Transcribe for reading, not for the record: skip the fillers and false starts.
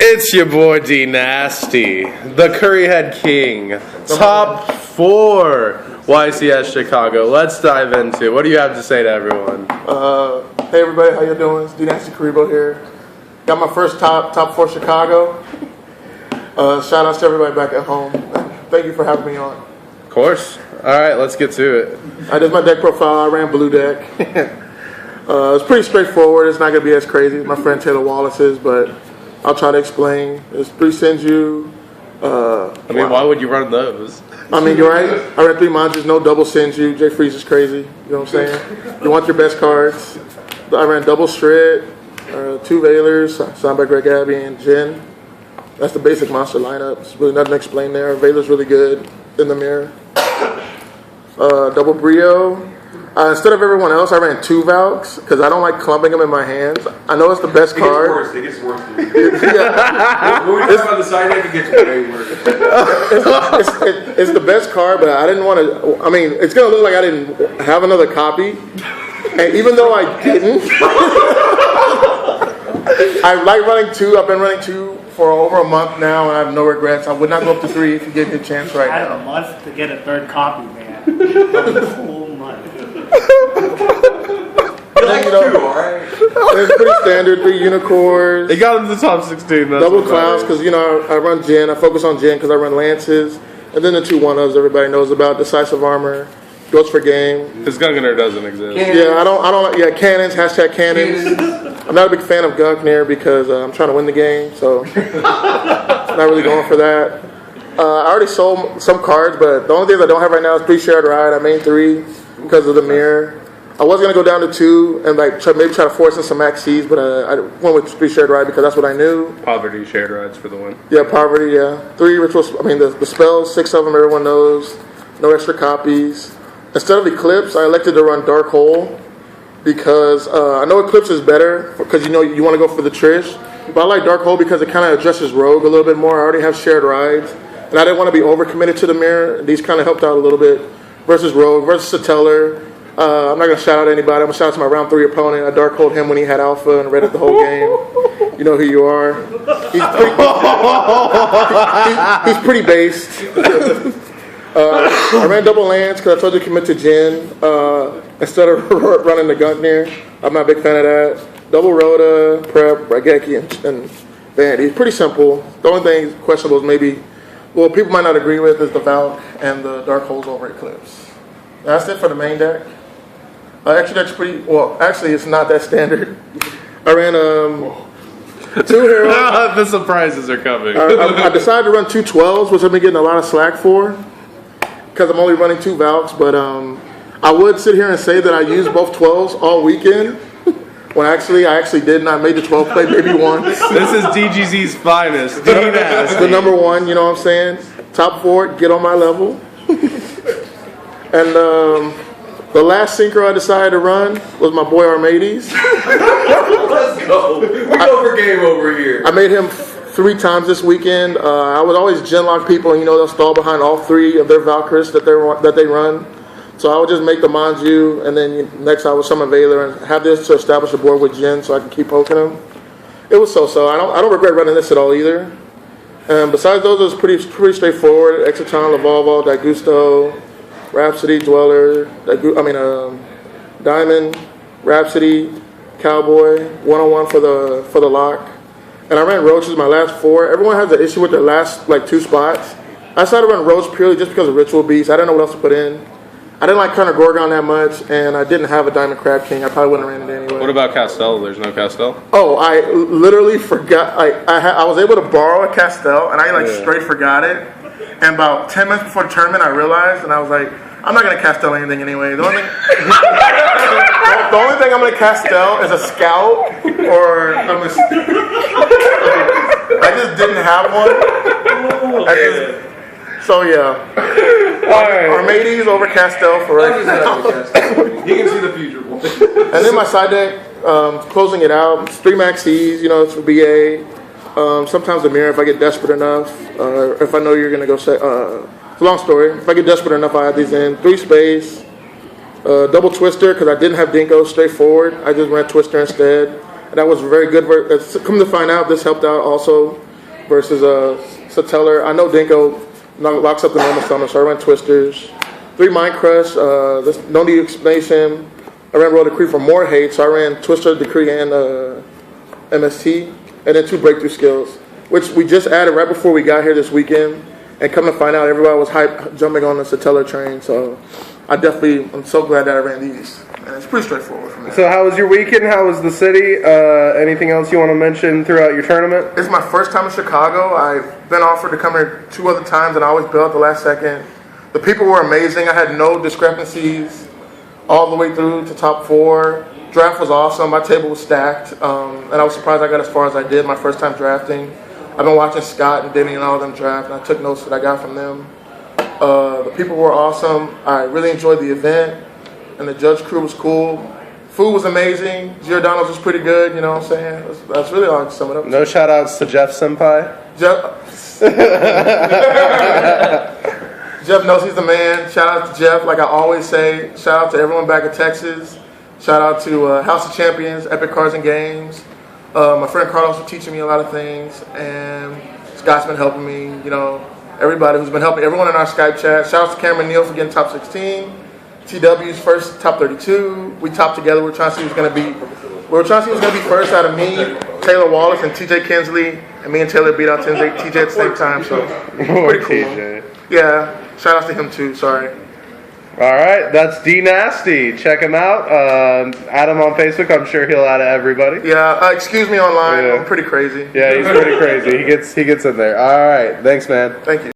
It's your boy D Nasty, the Curryhead King, top 4 YCS Chicago. Let's dive into it. What do you have to say to everyone? Hey everybody, how you doing? It's D Nasty Karibo here. Got my first top 4 Chicago. Shout out to everybody back at home. Thank you for having me on. Of course. All right, let's get to it. I did my deck profile. I ran blue deck. It's pretty straightforward. It's not going to be as crazy as my friend Taylor Wallace's, but I'll try to explain. There's 3 Senju. Why would you run those? I mean, you're right. I ran 3 Manjas, no double Senju. Jay Freeze is crazy. You know what I'm saying? You want your best cards. I ran double Shred, 2 Valors, signed by Greg Abbey and Jin. That's the basic monster lineup. There's really nothing to explain there. Valor's really good in the mirror. Double Brio. Instead of everyone else, I ran 2 Valks because I don't like clumping them in my hands. I know it's the best card. It gets worse. When we talk about the side deck, it gets way worse. It's the best card, but I didn't want to. I mean, it's going to look like I didn't have another copy. And even though I didn't, I like running 2. I've been running 2 for over a month now, and I have no regrets. I would not go up to 3 if you gave me a chance right now. I had a month to get a 3rd copy, man. A full month. Alright. It's pretty standard. 3 Unicorns. They got him to the top 16. Double Clouds, because, I run Jin. I focus on Jin because I run Lances. And then the 2 1-ofs everybody knows about. Decisive Armor. Goes for game. His Gungnir doesn't exist. Cannons. Yeah, I don't like, cannons, #cannons. I'm not a big fan of Gungnir because I'm trying to win the game, so not really going for that. I already sold some cards, but the only things I don't have right now is 3 Shared Ride. I made 3 because of the mirror. I was going to go down to 2 and maybe try to force in some Max C's, but I went with 3 Shared Ride because that's what I knew. Poverty Shared Rides for the win. Yeah, Poverty, yeah. 3 rituals, the spells, 6 of them everyone knows. No extra copies. Instead of Eclipse, I elected to run Dark Hole because I know Eclipse is better because you want to go for the Trish. But I like Dark Hole because it kind of addresses Rogue a little bit more. I already have Shared Rides. And I didn't want to be overcommitted to the mirror. These kind of helped out a little bit versus Rogue, versus Satellar. I'm not going to shout out anybody. I'm going to shout out to my round 3 opponent. I Dark Holed him when he had Alpha and read it the whole game. You know who you are. He's pretty based. I ran double Lance because I told you to commit to Jin instead of running the Gungnir. I'm not a big fan of that. Double Rhoda, Prep, Raigeki, and Vandy. It's pretty simple. The only thing questionable is maybe, people might not agree with is the Valk and the Dark Holes over Eclipse. That's it for the main deck. Actually, that's actually, it's not that standard. I ran 2 heroes. The surprises are coming. I decided to run 2 12s, which I've been getting a lot of slack for. Because I'm only running 2 Valks, but I would sit here and say that I used both 12s all weekend. When I actually didn't. I made the 12 play maybe once. This is DGZ's finest. The number 1, you know what I'm saying? Top 4, get on my level. And the last synchro I decided to run was my boy Armades. Let's go. We're over game over here. I made him 3 times this weekend. I would always genlock people, and they'll stall behind all 3 of their Valkyries that they run. So I would just make the Manju, and then next I would summon Valor and have this to establish a board with Jin so I can keep poking him. It was so-so. I don't regret running this at all either. And besides those, it was pretty straightforward. Exoton, Lavalval, Daigusto, Rhapsody, Dweller, Diamond, Rhapsody, Cowboy, 101 for the lock. And I ran Roach as my last 4. Everyone has an issue with their last 2 spots. I decided to run Roach purely just because of Ritual Beast. I didn't know what else to put in. I didn't like Connor Gorgon that much, and I didn't have a Diamond Crab King. I probably wouldn't have ran it anyway. What about Castell? There's no Castell? Oh, I literally forgot. I was able to borrow a Castell, and I straight forgot it. And about 10 minutes before the tournament, I realized, and I was like, I'm not going to Castell anything anyway. The only thing I'm going to Castell is a Scout or a I just didn't have one. So yeah. Armades over Castell for right now. You can see the future. And then my side deck, closing it out, 3 Maxis, it's for BA. Sometimes the mirror if I get desperate enough. If I know you're going to go say, it's a long story. If I get desperate enough, I add these in. 3 Space, double Twister, because I didn't have Dinko straightforward. I just ran Twister instead. And that was very good. Come to find out, this helped out also. versus Satellar. I know Dinko locks up the normal summer, so I ran Twisters. 3 Mind Crush, there's no need explanation. I ran Roll Decree for more hate, so I ran Twister, Decree, and MST. And then 2 Breakthrough Skills, which we just added right before we got here this weekend. And come to find out, everybody was hype jumping on the Satellar train. So I'm so glad that I ran these. And it's pretty straightforward for me. So how was your weekend? How was the city? Anything else you want to mention throughout your tournament? It's my first time in Chicago. I've been offered to come here 2 other times, and I always bail at the last second. The people were amazing. I had no discrepancies all the way through to top 4. Draft was awesome. My table was stacked, and I was surprised I got as far as I did my first time drafting. I've been watching Scott and Denny and all of them draft, and I took notes that I got from them. The people were awesome. I really enjoyed the event, and the judge crew was cool. Food was amazing. Giordano's was pretty good, you know what I'm saying? That's really all I can sum it up. No shout outs to Jeff Senpai? Jeff knows he's the man. Shout out to Jeff, like I always say. Shout out to everyone back in Texas. Shout out to House of Champions, Epic Cards and Games. My friend Carlos was teaching me a lot of things, and Scott's been helping me. You know, everybody who's been helping, everyone in our Skype chat. Shout out to Cameron Neal for getting top 16. TW's first top 32. We topped together. We were trying to see who's going to be. We were trying to see who's going to be first out of me, Taylor Wallace, and TJ Kinsley. And me and Taylor beat out TJ at the same time. So pretty cool. TJ. Yeah. Shout out to him too. Sorry. All right, that's D Nasty. Check him out. Add him on Facebook. I'm sure he'll add everybody. Yeah. Excuse me online. Yeah. I'm pretty crazy. Yeah, he's pretty crazy. He gets in there. All right, thanks, man. Thank you.